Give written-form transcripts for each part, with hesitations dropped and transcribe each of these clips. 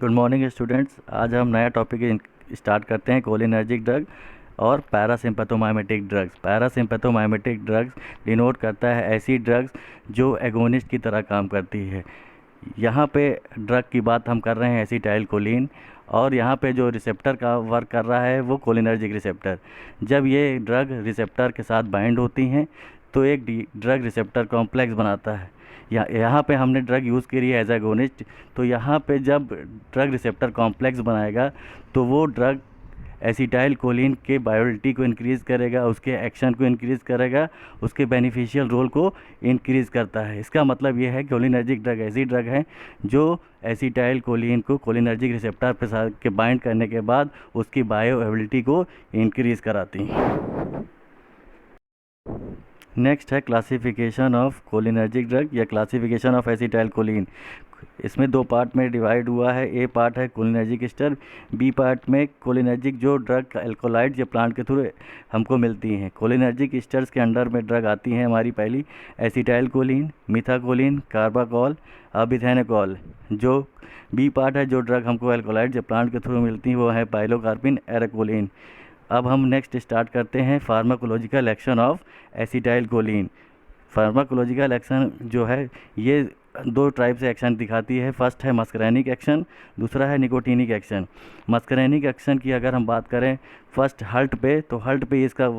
Good morning students. आज हम नया टॉपिक स्टार्ट करते हैं, कोलिनर्जिक ड्रग और parasympathomimetic drugs. Parasympathomimetic drugs denote करता है ऐसी ड्रग्स जो एगोनिस्ट की तरह काम करती है। यहाँ पे ड्रग की बात हम कर रहे हैं एसिटाइलकोलिन, और यहाँ पे जो रिसेप्टर का वर्क कर रहा है वो कोलिनर्जिक रिसेप्टर। जब ये ड्रग रिसेप्टर के साथ बाइंड होती हैं तो एक ड्रग रिसेप्टर कॉम्प्लेक्स बनाता है। यहाँ पे हमने ड्रग यूज़ करी है एज एगोनिस्ट। तो यहाँ पे जब ड्रग रिसेप्टर कॉम्प्लेक्स बनाएगा तो वो ड्रग एसिटाइल कोलिन के बायोलिटी को इंक्रीज़ करेगा, उसके एक्शन को इंक्रीज़ करेगा, उसके बेनिफिशियल रोल को इंक्रीज़ करता है। इसका मतलब ये है कि कोलिनर्जिक ड्रग ऐसी ड्रग है जो एसिटाइल कोलिन को कोलिनर्जिक रिसेप्टर पे साथ के बाइंड करने के बाद उसकी बायोएबिलिटी को इंक्रीज़ कराती हैं। नेक्स्ट है क्लासिफिकेशन ऑफ कोलिनर्जिक ड्रग या क्लासिफिकेशन ऑफ एसिटाइलकोलिन। इसमें दो पार्ट में डिवाइड हुआ है। ए पार्ट है कोलिनर्जिक एस्टर, बी पार्ट में कोलिनर्जिक जो ड्रग अल्कोलाइड्स या प्लांट के थ्रू हमको मिलती हैं। कोलिनर्जिक एस्टर्स के अंडर में ड्रग आती हैं हमारी पहली एसिटाइलकोलिन, मिथाकोलिन, कार्बाकोल, अबिथेनेकोल। जो बी पार्ट है जो ड्रग हमको अल्कोलाइड्स या प्लांट के थ्रू मिलती हैं वो है पाइलोकार्पिन, एराकोलिन। अब हम नेक्स्ट स्टार्ट करते हैं pharmacological action of acetylcholine. Pharmacological action जो है ये दो टाइप से एक्शन दिखाती है। फर्स्ट है मस्करैनिक एक्शन, दूसरा है निकोटीनिक एक्शन। मस्करैनिक एक्शन की अगर हम बात करें फर्स्ट हल्ट पे, तो हल्ट पे इसका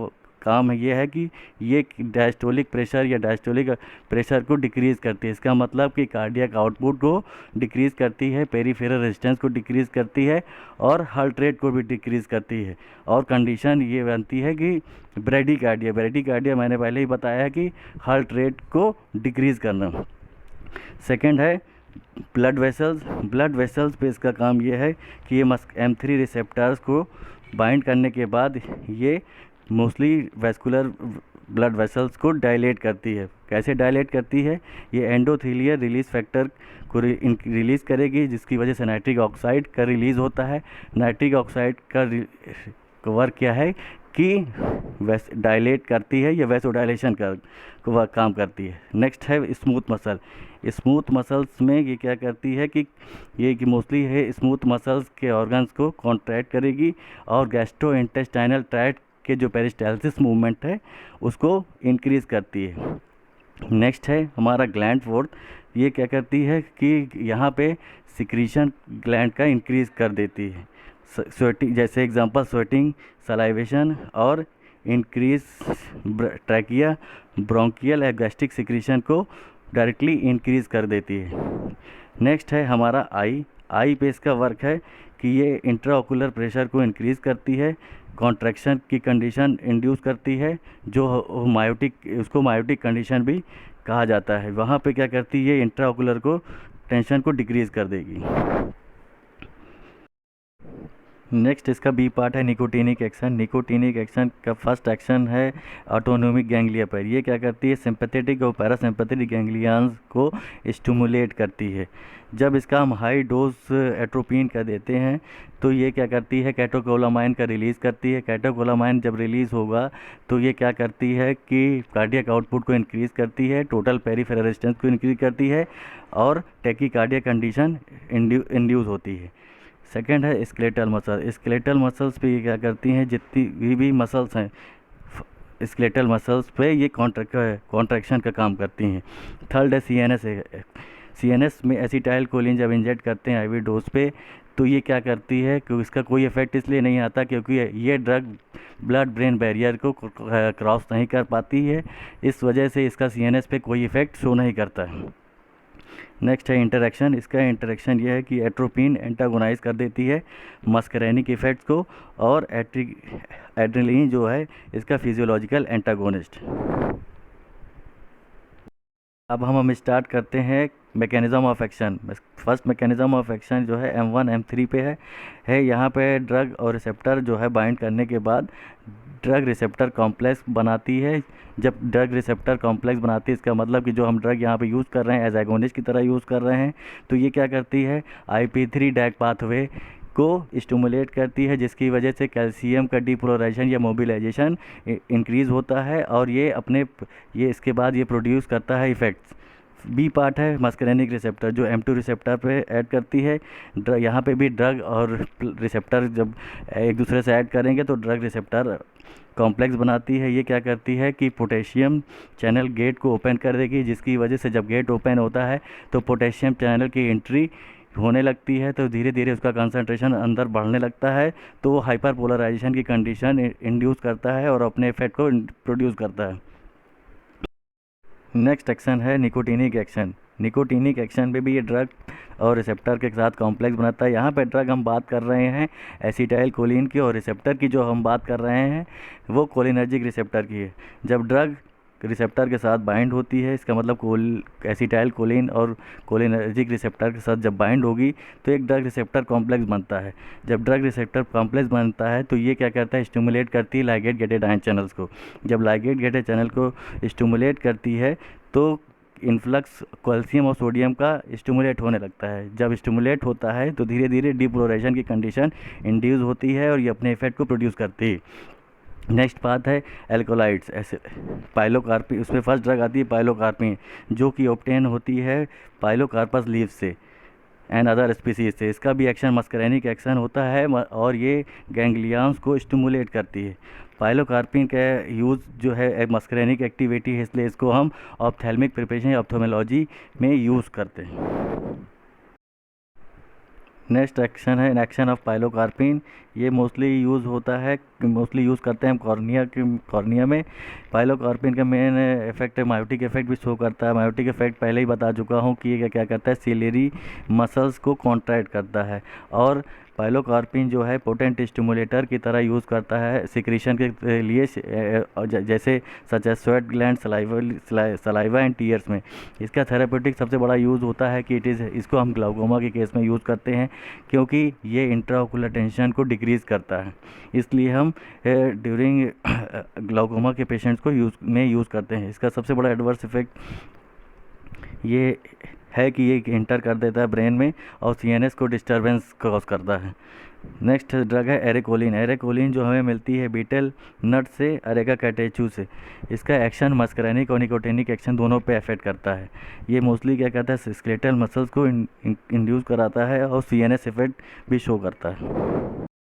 काम है ये है कि ये डायस्टोलिक प्रेशर या डायस्टोलिक प्रेशर को डिक्रीज़ करती है। इसका मतलब कि कार्डियक आउटपुट को डिक्रीज़ करती है, पेरीफेरल रेजिस्टेंस को डिक्रीज़ करती है और हार्ट रेट को भी डिक्रीज़ करती है। और कंडीशन ये बनती है कि ब्रेडिकार्डिया, ब्रेडिकार्डिया मैंने पहले ही बताया है कि हार्ट रेट को डिक्रीज़ करना। सेकेंड है ब्लड वेसल्स। ब्लड वेसल्स पे इसका काम ये है कि ये M3 रिसेप्टर्स को बाइंड करने के बाद ये मोस्टली वेस्कुलर ब्लड वेसल्स को डायलेट करती है। कैसे डायलेट करती है? ये एंडोथेलियल रिलीज फैक्टर को रिलीज़ करेगी, जिसकी वजह से नाइट्रिक ऑक्साइड का रिलीज़ होता है। नाइट्रिक ऑक्साइड का वर्क क्या है कि डायलेट करती है या वैसोडाइलेशन का काम करती है। नेक्स्ट है स्मूथ मसल। स्मूथ मसल्स में ये क्या करती है कि ये कि मोस्टली है स्मूथ मसल्स के ऑर्गन्स को कॉन्ट्रैक्ट करेगी और गैस्ट्रो इंटेस्टाइनल ट्रैक्ट के जो पेरिस्टालसिस मूवमेंट है उसको इंक्रीज़ करती है। नेक्स्ट है हमारा ग्लैंड फोर्थ। ये क्या करती है कि यहाँ पे सिक्रीशन ग्लैंड का इंक्रीज़ कर देती है। स्वेटिंग, जैसे एग्जांपल स्वेटिंग, सलाइवेशन और इंक्रीज ट्रैकिया, ब्रोंकियल या गैस्ट्रिक सिक्रीशन को डायरेक्टली इंक्रीज़ कर देती है। नेक्स्ट है हमारा आई पे इसका वर्क है कि ये इंट्राओकुलर प्रेशर को इंक्रीज़ करती है, कॉन्ट्रैक्शन की कंडीशन इंड्यूस करती है, जो मायोटिक, उसको मायोटिक कंडीशन भी कहा जाता है। वहाँ पे क्या करती है, ये इंट्राओकुलर को टेंशन को डिक्रीज़ कर देगी। नेक्स्ट इसका बी पार्ट है निकोटीनिक एक्शन। निकोटीनिक एक्शन का फर्स्ट एक्शन है ऑटोनोमिक गैंग्लिया पर। ये क्या करती है, सिंपैथेटिक और पैरासिम्पैथेटिक गैंग्लियंस को स्टिमुलेट करती है। जब इसका हम हाई डोज एट्रोपिन का देते हैं तो ये क्या करती है, कैटेकोलामाइन का रिलीज़ करती है। कैटेकोलामाइन जब रिलीज़ होगा तो ये क्या करती है कि कार्डियक आउटपुट को इंक्रीज़ करती है, टोटल पेरिफेरल रेजिस्टेंस को इंक्रीज़ करती है और टैकीकार्डिया कंडीशन इंड्यूस होती है। सेकेंड है स्केलेटल मसल। स्केलेटल मसल्स पे ये क्या करती हैं, जितनी भी मसल्स हैं स्केलेटल मसल्स पे ये कॉन्ट्रैक्शन का काम करती हैं। थर्ड है CNS में एसिटाइलकोलिन जब इंजेक्ट करते हैं IV डोज पे तो ये क्या करती है कि इसका कोई इफेक्ट इसलिए नहीं आता क्योंकि ये ड्रग ब्लड ब्रेन बैरियर को क्रॉस नहीं कर पाती है, इस वजह से इसका CNS पे कोई इफेक्ट शो नहीं करता है। नेक्स्ट है इंटरेक्शन। इसका इंटरेक्शन ये है कि एट्रोपिन एंटागोनाइज कर देती है मस्करैनिक इफेक्ट्स को और एड्रेनलिन जो है इसका फिजियोलॉजिकल एंटागोनिस्ट। अब हम स्टार्ट करते हैं mechanism of action. First mechanism of action जो है M1 M3 पे है यहाँ पे ड्रग और रिसेप्टर जो है बाइंड करने के बाद ड्रग रिसेप्टर कॉम्प्लेक्स बनाती है। जब ड्रग रिसेप्टर कॉम्प्लेक्स बनाती है इसका मतलब कि जो हम ड्रग यहाँ पे यूज़ कर रहे हैं एज एगोनिस्ट की तरह यूज़ कर रहे हैं, तो ये क्या करती है, IP3 डैक पाथवे को स्टिमुलेट करती है, जिसकी वजह से कैल्शियम का डीपोलराइजेशन या मोबिलाइजेशन इंक्रीज़ होता है और ये इसके बाद ये प्रोड्यूस करता है इफ़ेक्ट्स। बी पार्ट है मस्करेनिक रिसेप्टर, जो M2 रिसेप्टर पे ऐड करती है। यहाँ पे भी ड्रग और रिसेप्टर जब एक दूसरे से ऐड करेंगे तो ड्रग रिसेप्टर कॉम्प्लेक्स बनाती है। ये क्या करती है कि पोटेशियम चैनल गेट को ओपन कर देगी, जिसकी वजह से जब गेट ओपन होता है तो पोटेशियम चैनल की एंट्री होने लगती है, तो धीरे धीरे उसका कंसंट्रेशन अंदर बढ़ने लगता है, तो वो हाइपर पोलराइजेशन की कंडीशन इंड्यूस करता है और अपने इफेक्ट को प्रोड्यूस करता है। नेक्स्ट एक्शन है निकोटिनिक एक्शन। निकोटिनिक एक्शन पे भी ये ड्रग और रिसेप्टर के साथ कॉम्प्लेक्स बनाता है। यहाँ पे ड्रग हम बात कर रहे हैं एसिटाइल कोलिन की, और रिसेप्टर की जो हम बात कर रहे हैं वो कोलिनर्जिक रिसेप्टर की है। जब ड्रग रिसेप्टर के साथ बाइंड होती है, इसका मतलब एसिटाइल कोलिन और कोलिनर्जिक रिसेप्टर के साथ जब बाइंड होगी तो एक ड्रग रिसेप्टर कॉम्प्लेक्स बनता है। जब ड्रग रिसेप्टर कॉम्प्लेक्स बनता है तो ये क्या करता है, स्टिमुलेट करती है लाइगेट गेटेड आयन चैनल्स को। जब लाइगेट गेटेड चैनल को स्टिमुलेट करती है तो इन्फ्लक्स कैल्शियम और सोडियम का स्टिमुलेट होने लगता है। जब स्टिमुलेट होता है तो धीरे धीरे डिपोलराइजेशन की कंडीशन इंड्यूस होती है और ये अपने इफेक्ट को प्रोड्यूस करती है। नेक्स्ट बात है एल्कोलाइड्स, ऐसे पाइलोकार्पिन। उसमें फर्स्ट ड्रग आती है पाइलोकार्पिन, जो कि ऑब्टेन होती है पाइलोकार्पस लीव से एंड अदर स्पीसीज से। इसका भी एक्शन मस्करेनिक एक्शन होता है और ये गैंग्लियंस को स्टिमुलेट करती है। पाइलोकार्पिन का यूज़ जो है मस्करेनिक एक्टिविटी है, इसलिए इसको हम ऑप्थेल्मिक प्रिपरेशन ऑप्थोमेलॉजी में यूज़ करते हैं। नेक्स्ट एक्शन है एक्शन ऑफ पाइलोकार्पिन। ये मोस्टली यूज़ करते हैं कॉर्निया में। पाइलोकार्पिन का मेन इफेक्ट है मायोटिक इफेक्ट भी शो करता है। मायोटिक इफेक्ट पहले ही बता चुका हूँ कि ये क्या करता है, सिलेरी मसल्स को कॉन्ट्रैक्ट करता है। और पाइलोकार्पिन जो है पोटेंट स्टिमुलेटर की तरह यूज़ करता है सिक्रीशन के लिए, जैसे such as sweat gland, saliva and tears में। इसका थेरापेटिक सबसे बड़ा यूज़ होता है कि इसको हम ग्लाउकोमा के केस में यूज़ करते हैं, क्योंकि ये इंट्राओकुलर टेंशन को डिक्रीज़ करता है। इसलिए हम ड्यूरिंग ग्लाउकोमा के पेशेंट्स को यूज़ करते हैं। इसका सबसे बड़ा एडवर्स इफेक्ट ये है कि ये इंटर कर देता है ब्रेन में और CNS को डिस्टर्बेंस कॉज करता है। नेक्स्ट ड्रग है एरेकोलिन। एरेकोलिन जो हमें मिलती है बीटल नट से, अरेका कैटेचू से। इसका एक्शन मस्करेनिक और निकोटिनिक एक्शन दोनों पे अफेक्ट करता है। ये मोस्टली क्या कहता है, स्केलेटल मसल्स को इंड्यूस कराता है और CNS इफेक्ट भी शो करता है।